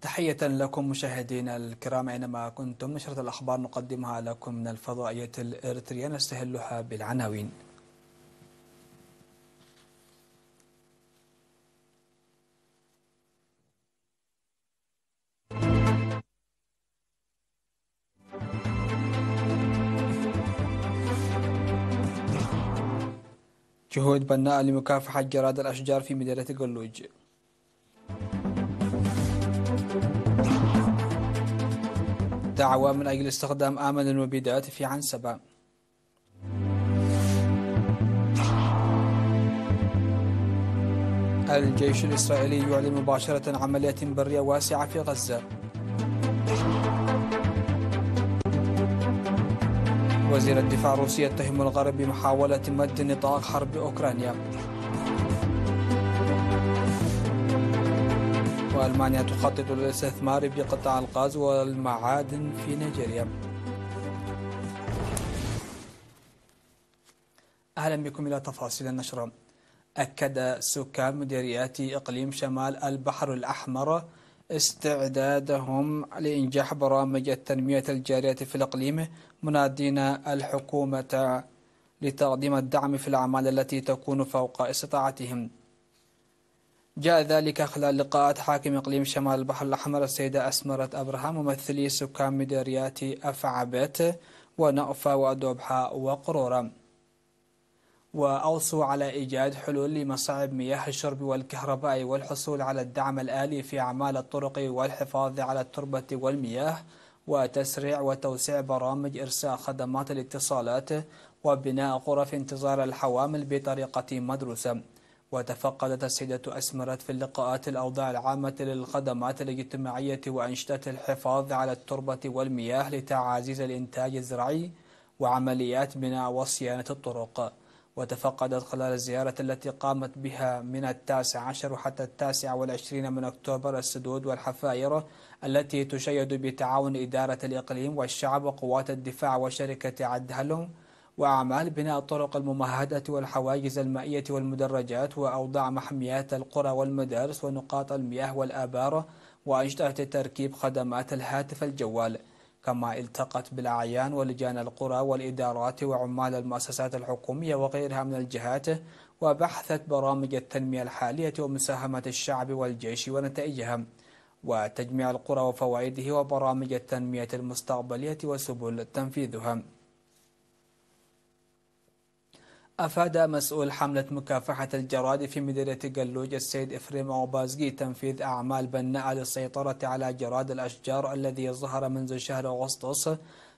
تحية لكم مشاهدينا الكرام أينما كنتم. نشرة الأخبار نقدمها لكم من الفضائية الإريترية، نستهلها بالعناوين. جهود بناء لمكافحة جراد الأشجار في مدينة قلوج. دعوة من أجل استخدام آمن المبيدات في عنسبة. الجيش الإسرائيلي يعلن مباشرة عملية برية واسعة في غزة. وزير الدفاع الروسي يتهم الغرب بمحاولة مد نطاق حرب أوكرانيا. وألمانيا تخطط للاستثمار بقطاع الغاز والمعادن في نيجيريا. أهلا بكم إلى تفاصيل النشرة. أكد سكان مديريات إقليم شمال البحر الأحمر استعدادهم لإنجاح برامج التنمية الجارية في الإقليم، منادين الحكومة لتقديم الدعم في الأعمال التي تكون فوق استطاعتهم. جاء ذلك خلال لقاءات حاكم إقليم شمال البحر الأحمر السيدة أسمرة أبراهام ممثلي سكان مديريات أفعبت ونأفى ودوبحة وقرورة، وأوصوا على إيجاد حلول لمصاعب مياه الشرب والكهرباء والحصول على الدعم الآلي في أعمال الطرق والحفاظ على التربة والمياه وتسريع وتوسيع برامج إرساء خدمات الاتصالات وبناء غرف انتظار الحوامل بطريقة مدروسة. وتفقدت السيدة أسمرت في اللقاءات الأوضاع العامة للخدمات الاجتماعية وأنشطة الحفاظ على التربة والمياه لتعزيز الإنتاج الزراعي وعمليات بناء وصيانة الطرق. وتفقدت خلال الزيارة التي قامت بها من 19 حتى 29 من أكتوبر السدود والحفائر التي تشيد بتعاون إدارة الإقليم والشعب وقوات الدفاع وشركة عدهلم، وأعمال بناء الطرق الممهدة والحواجز المائية والمدرجات وأوضاع محميات القرى والمدارس ونقاط المياه والآبار وأنشطة تركيب خدمات الهاتف الجوال. كما التقت بالأعيان ولجان القرى والإدارات وعمال المؤسسات الحكومية وغيرها من الجهات، وبحثت برامج التنمية الحالية ومساهمة الشعب والجيش ونتائجها، وتجميع القرى وفوائده وبرامج التنمية المستقبلية وسبل تنفيذها. أفاد مسؤول حملة مكافحة الجراد في مدينة قلوج السيد إفريم أوبازغي تنفيذ أعمال بناءة للسيطرة على جراد الأشجار الذي ظهر منذ شهر أغسطس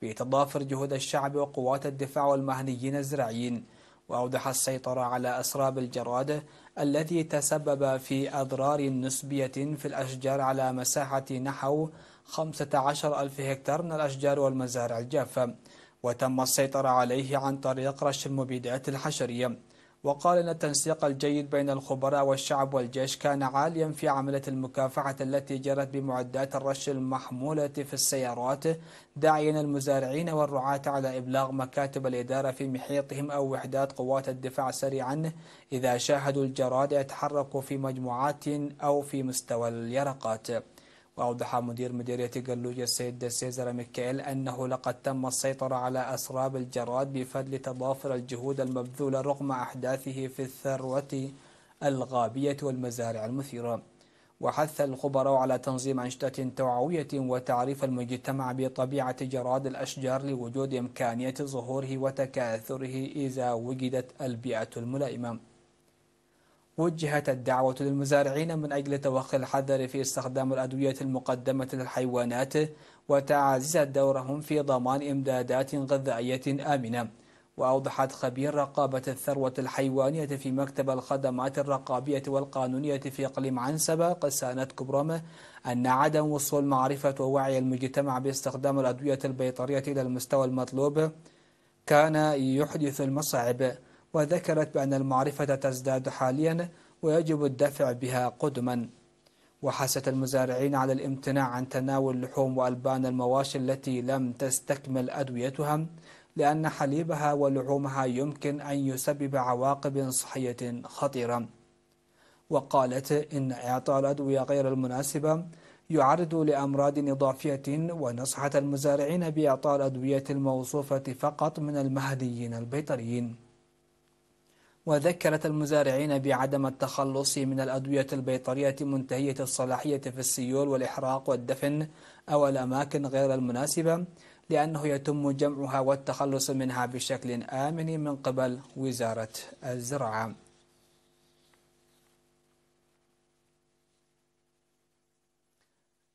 بتضافر جهود الشعب وقوات الدفاع والمهنيين الزراعيين. وأوضح السيطرة على أسراب الجراد الذي تسبب في أضرار نسبية في الأشجار على مساحة نحو 15,000 هكتار من الأشجار والمزارع الجافة، وتم السيطرة عليه عن طريق رش المبيدات الحشرية. وقال إن التنسيق الجيد بين الخبراء والشعب والجيش كان عاليا في عملية المكافحة التي جرت بمعدات الرش المحمولة في السيارات، داعيا المزارعين والرعاة على إبلاغ مكاتب الإدارة في محيطهم أو وحدات قوات الدفاع سريعا إذا شاهدوا الجراد يتحرك في مجموعات أو في مستوى اليرقات. وأوضح مدير مديرية قلوج السيد سيزر ميكائيل أنه لقد تم السيطرة على أسراب الجراد بفضل تضافر الجهود المبذولة رغم أحداثه في الثروة الغابية والمزارع المثيرة. وحث الخبراء على تنظيم أنشطة توعوية وتعريف المجتمع بطبيعة جراد الأشجار لوجود إمكانية ظهوره وتكاثره إذا وجدت البيئة الملائمة. وجهت الدعوة للمزارعين من أجل توخي الحذر في استخدام الأدوية المقدمة للحيوانات وتعزيز دورهم في ضمان إمدادات غذائية آمنة. وأوضحت خبير رقابة الثروة الحيوانية في مكتب الخدمات الرقابية والقانونية في إقليم عنسبة قسانة كبرم أن عدم وصول معرفة ووعي المجتمع باستخدام الأدوية البيطرية إلى المستوى المطلوب كان يحدث المصاعب. وذكرت بأن المعرفة تزداد حاليا ويجب الدفع بها قدما. وحثت المزارعين على الامتناع عن تناول لحوم وألبان المواشي التي لم تستكمل أدويتها، لأن حليبها ولحومها يمكن أن يسبب عواقب صحية خطيرة. وقالت إن إعطاء الأدوية غير المناسبة يعرض لأمراض إضافية، ونصحت المزارعين بإعطاء الأدوية الموصوفة فقط من المهديين البيطريين. وذكرت المزارعين بعدم التخلص من الأدوية البيطرية منتهية الصلاحية في السيول والإحراق والدفن أو الأماكن غير المناسبة، لأنه يتم جمعها والتخلص منها بشكل آمن من قبل وزارة الزراعة.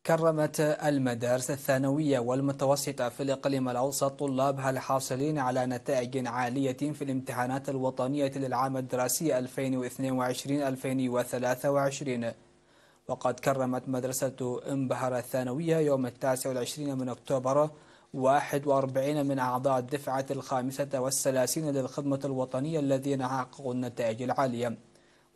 كرمت المدارس الثانوية والمتوسطة في الإقليم الأوسط طلابها الحاصلين على نتائج عالية في الامتحانات الوطنية للعام الدراسي 2022-2023. وقد كرمت مدرسة انبهر الثانوية يوم 29 من أكتوبر 41 من أعضاء الدفعة 35 للخدمة الوطنية الذين حققوا النتائج العالية.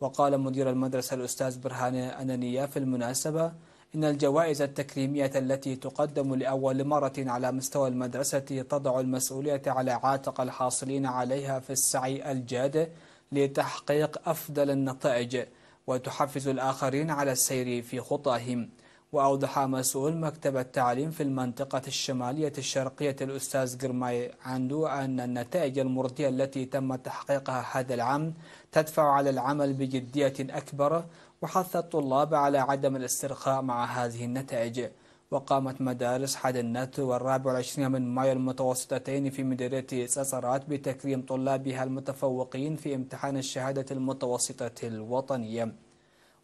وقال مدير المدرسة الأستاذ برهان أنانية في المناسبة إن الجوائز التكريمية التي تقدم لأول مرة على مستوى المدرسة تضع المسؤولية على عاتق الحاصلين عليها في السعي الجاد لتحقيق أفضل النتائج، وتحفز الآخرين على السير في خطاهم. وأوضح مسؤول مكتب التعليم في المنطقة الشمالية الشرقية الأستاذ قرماي عندو أن النتائج المرضية التي تم تحقيقها هذا العام تدفع على العمل بجدية أكبر، وحث الطلاب على عدم الاسترخاء مع هذه النتائج. وقامت مدارس حدنات و24 من مايو المتوسطتين في مديرية ساسرات بتكريم طلابها المتفوقين في امتحان الشهادة المتوسطة الوطنية.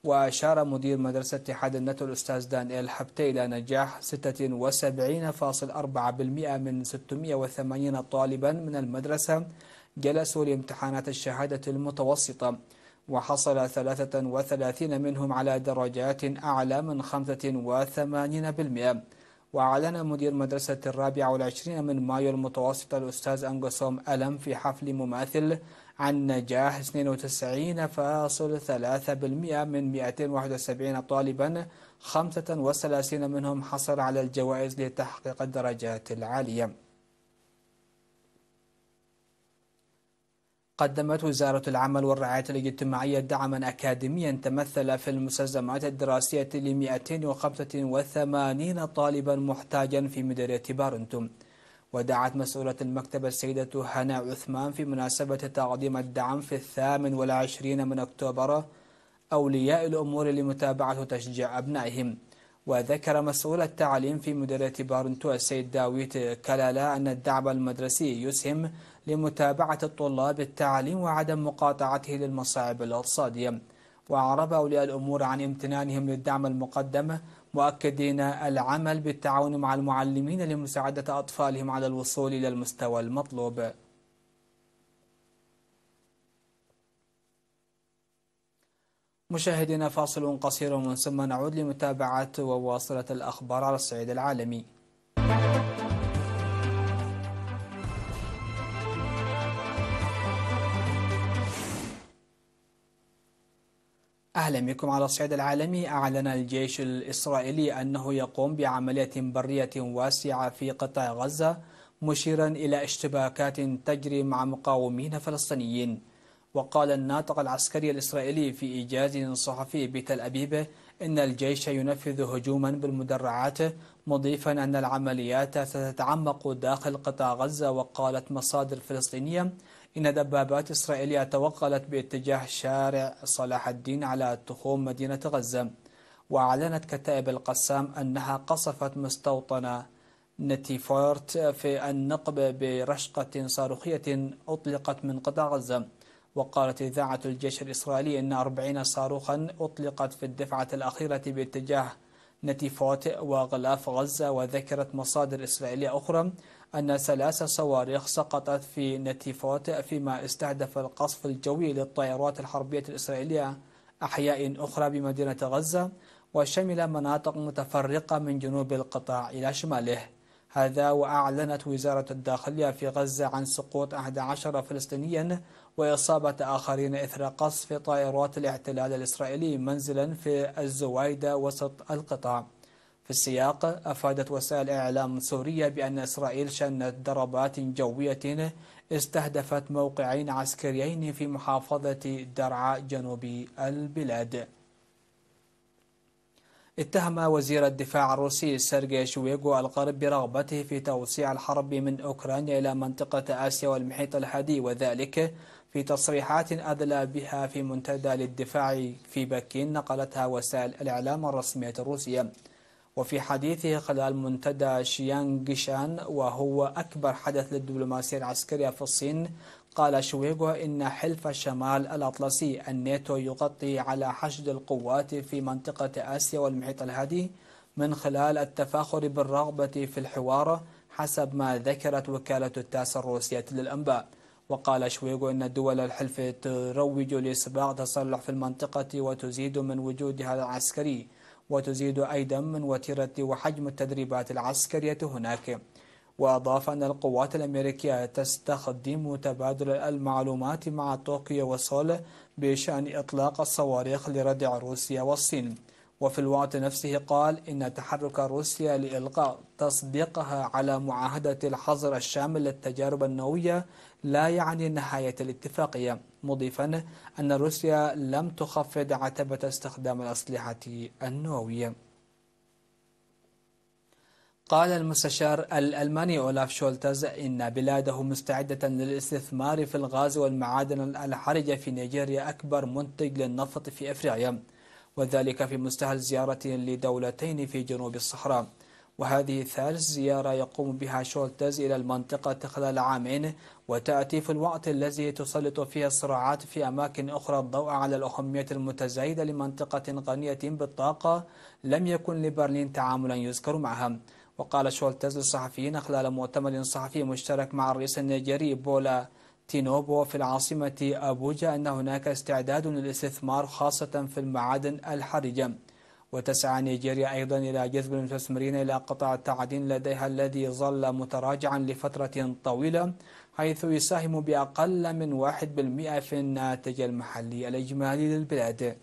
وأشار مدير مدرسة حدنات الأستاذ دانيال حبتي إلى نجاح 76.4% من 680 طالبا من المدرسة جلسوا لامتحانات الشهادة المتوسطة، وحصل 33 منهم على درجات أعلى من 85%. وأعلن مدير مدرسة 24 من مايو المتوسطة الأستاذ أنغسوم ألم في حفل مماثل عن نجاح 92.3% من 271 طالبا، 35 منهم حصل على الجوائز لتحقيق الدرجات العالية. قدمت وزارة العمل والرعاية الاجتماعية دعما أكاديميا تمثل في المستلزمات الدراسية ل 285 طالبا محتاجا في مديرية بارنتو. ودعت مسؤولة المكتب السيدة هناء عثمان في مناسبة تقديم الدعم في 28 من أكتوبر أولياء الأمور لمتابعة وتشجيع أبنائهم. وذكر مسؤول التعليم في مديرية بارنتو السيد داويت كلالا أن الدعم المدرسي يسهم لمتابعة الطلاب التعليم وعدم مقاطعته للمصاعب الاقتصادية. وأعرب أولياء الأمور عن امتنانهم للدعم المقدم، مؤكدين العمل بالتعاون مع المعلمين لمساعدة أطفالهم على الوصول إلى المستوى المطلوب. مشاهدينا، فاصل قصير ومن ثم نعود لمتابعة وواصلة الأخبار على الصعيد العالمي. أهلا بكم على الصعيد العالمي. أعلن الجيش الإسرائيلي أنه يقوم بعملية برية واسعة في قطاع غزة، مشيرا إلى اشتباكات تجري مع مقاومين فلسطينيين. وقال الناطق العسكري الإسرائيلي في إيجاز صحفي بتل أبيب إن الجيش ينفذ هجوما بالمدرعات، مضيفا أن العمليات ستتعمق داخل قطاع غزة. وقالت مصادر فلسطينية إن دبابات إسرائيلية توغلت باتجاه شارع صلاح الدين على تخوم مدينة غزة. وأعلنت كتائب القسام أنها قصفت مستوطن نتيفورت في النقب برشقة صاروخية أطلقت من قطاع غزة. وقالت إذاعة الجيش الإسرائيلي أن 40 صاروخا أطلقت في الدفعة الأخيرة باتجاه نتيفوت وغلاف غزة. وذكرت مصادر إسرائيلية أخرى أن 3 صواريخ سقطت في نتيفوت، فيما استهدف القصف الجوي للطائرات الحربية الإسرائيلية أحياء أخرى بمدينة غزة، وشمل مناطق متفرقة من جنوب القطاع إلى شماله. هذا وأعلنت وزارة الداخلية في غزة عن سقوط 11 فلسطينيا وإصابة آخرين إثر قصف طائرات الاحتلال الإسرائيلي منزلا في الزوايدة وسط القطاع. في السياق، أفادت وسائل إعلام سورية بأن إسرائيل شنت ضربات جوية استهدفت موقعين عسكريين في محافظة درعا جنوب البلاد. اتهم وزير الدفاع الروسي سيرجي شويغو الغرب برغبته في توسيع الحرب من أوكرانيا إلى منطقة آسيا والمحيط الهادي، وذلك في تصريحات أدلى بها في منتدى للدفاع في بكين نقلتها وسائل الإعلام الرسمية الروسية. وفي حديثه خلال منتدى شيانغشان وهو أكبر حدث للدبلوماسية العسكرية في الصين، قال شويغو إن حلف الشمال الأطلسي الناتو يغطي على حشد القوات في منطقة آسيا والمحيط الهادي من خلال التفاخر بالرغبة في الحوار، حسب ما ذكرت وكالة التاس الروسية للأنباء. وقال شويغو إن دول الحلف تروج لسباق تصلح في المنطقة وتزيد من وجودها العسكري، وتزيد أيضا من وتيرة وحجم التدريبات العسكرية هناك. وأضاف أن القوات الأمريكية تستخدم تبادل المعلومات مع طوكيو وسول بشأن إطلاق الصواريخ لردع روسيا والصين. وفي الوقت نفسه قال إن تحرك روسيا لإلغاء تصديقها على معاهدة الحظر الشامل للتجارب النووية لا يعني نهاية الاتفاقية، مضيفا أن روسيا لم تخفض عتبة استخدام الأسلحة النووية. قال المستشار الألماني أولاف شولتز إن بلاده مستعدة للاستثمار في الغاز والمعادن الحرجة في نيجيريا، أكبر منتج للنفط في أفريقيا، وذلك في مستهل زيارة لدولتين في جنوب الصحراء. وهذه ثالث زيارة يقوم بها شولتز إلى المنطقة خلال عامين، وتأتي في الوقت الذي تسلط فيه الصراعات في أماكن أخرى الضوء على الأهمية المتزايدة لمنطقة غنية بالطاقة لم يكن لبرلين تعاملا يذكر معها. وقال شولتز للصحفيين خلال مؤتمر صحفي مشترك مع الرئيس النيجيري بولا تينوبو في العاصمة أبوجا أن هناك استعداد للاستثمار خاصة في المعادن الحرجة. وتسعى نيجيريا أيضا إلى جذب المستثمرين إلى قطاع التعدين لديها الذي ظل متراجعا لفترة طويلة، حيث يساهم بأقل من 1% في الناتج المحلي الإجمالي للبلاد.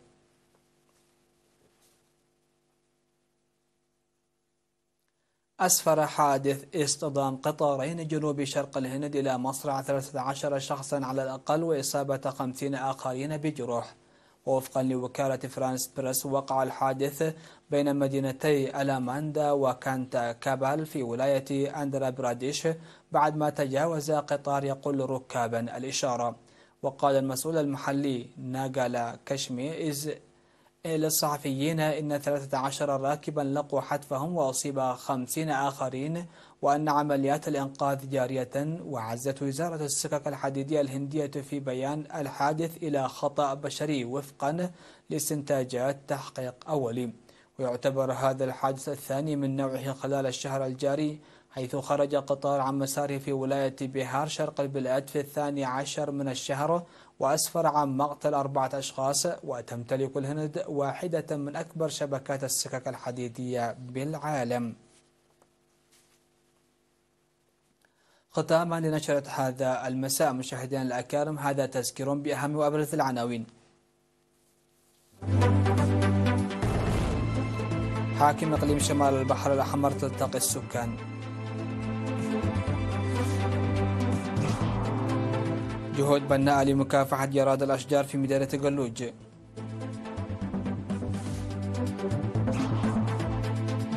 أسفر حادث اصطدام قطارين جنوب شرق الهند إلى مصرع 13 شخصا على الأقل وإصابة 50 آخرين بجروح. ووفقا لوكالة فرانس بريس، وقع الحادث بين مدينتي ألاماندا وكانتا كابال في ولاية أندرا براديش بعد ما تجاوز قطار يقل ركابا الإشارة. وقال المسؤول المحلي ناغالا كشمي للصحفيين إن 13 راكبا لقوا حتفهم وأصيب 50 آخرين، وأن عمليات الإنقاذ جارية. وعزت وزارة السكك الحديدية الهندية في بيان الحادث إلى خطأ بشري وفقا لاستنتاجات تحقيق أولي. ويعتبر هذا الحادث الثاني من نوعه خلال الشهر الجاري، حيث خرج قطار عن مساره في ولاية بيهار شرق البلاد في 12 من الشهر، وأسفر عن مقتل 4 أشخاص. وتمتلك الهند واحدة من أكبر شبكات السكك الحديدية بالعالم. ختاما لنشرة هذا المساء مشاهدينا الأكارم، هذا تذكير بأهم وأبرز العناوين. حاكم إقليم شمال البحر الأحمر تلتقي السكان. جهود بناءة لمكافحة جراد الأشجار في مدينة قلوج.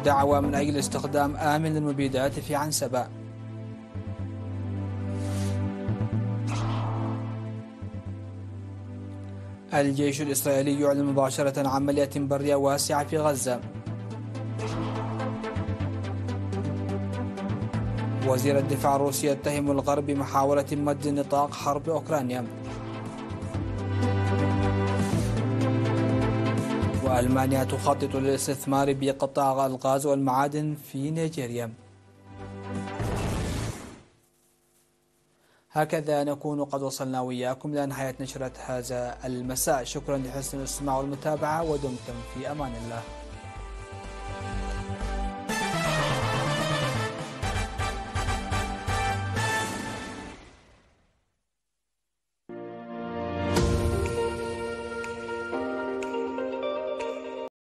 دعوة من أجل استخدام آمن للمبيدات في عنسبة. الجيش الإسرائيلي يعلن مباشرة عن عملية برية واسعة في غزة. وزير الدفاع الروسي يتهم الغرب بمحاولة مد نطاق حرب أوكرانيا. وألمانيا تخطط للاستثمار بقطاع الغاز والمعادن في نيجيريا. هكذا نكون قد وصلنا وإياكم لنهاية نشرة هذا المساء. شكرا لحسن الاستماع والمتابعة، ودمتم في أمان الله.